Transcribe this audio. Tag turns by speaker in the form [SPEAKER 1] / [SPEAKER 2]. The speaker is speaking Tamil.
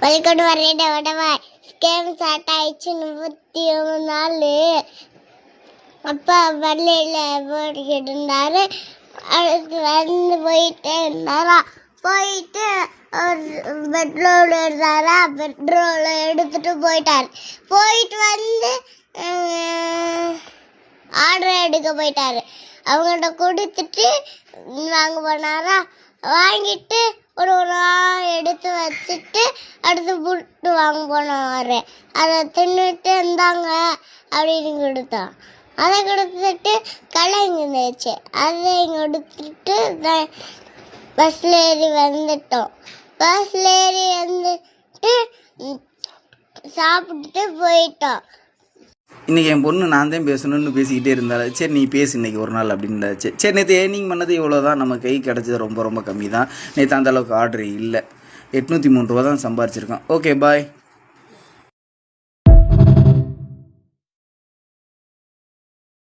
[SPEAKER 1] பள்ளிக்கூடம் விடவா ஸ்கேம் ஸ்டார்ட் ஆயிடுச்சு 31 நாள். அப்பா பள்ளியில் போட்டுக்கிட்டு இருந்தாரு. அடுத்து வந்து போயிட்டே இருந்தாரா. போயிட்டு ஒரு பெட்ரோல் எடுத்தாரா. பெட்ரோல் எடுத்துட்டு போயிட்டார். போயிட்டு வந்து ஆர்டர் எடுக்க போயிட்டாரு. அவங்கள்ட்ட கொடுத்துட்டு வாங்க போனாரா. வாங்கிட்டு ஒரு எடுத்து வச்சுட்டு அடுத்து புட்டு வாங்க போனாரு. அதை தின்னுட்டு இருந்தாங்க அப்படின்னு கொடுத்தோம். அதை கொடுத்துட்டு கலைங்க இருந்துச்சு. அதை கொடுத்துட்டு பஸ்ல ஏறி வந்துட்டோம். பஸ்ல ஏறி வந்துட்டு சாப்பிட்டுட்டு போயிட்டோம்.
[SPEAKER 2] இன்றைக்கி என் பொண்ணு நான் தான் பேசணும்னு பேசிக்கிட்டே இருந்தாள். சரி நீ பேசு இன்றைக்கி ஒரு நாள் அப்படின்னுச்சு. சரி நேற்று ஏர்னிங் பண்ணது இவ்வளோ தான். நம்ம கை கிடச்சது ரொம்ப ரொம்ப கம்மி தான். நேற்று அந்தளவுக்கு ஆர்டர் இல்லை. 803 ரூபா தான் சம்பாரிச்சிருக்கோம். Okay bye.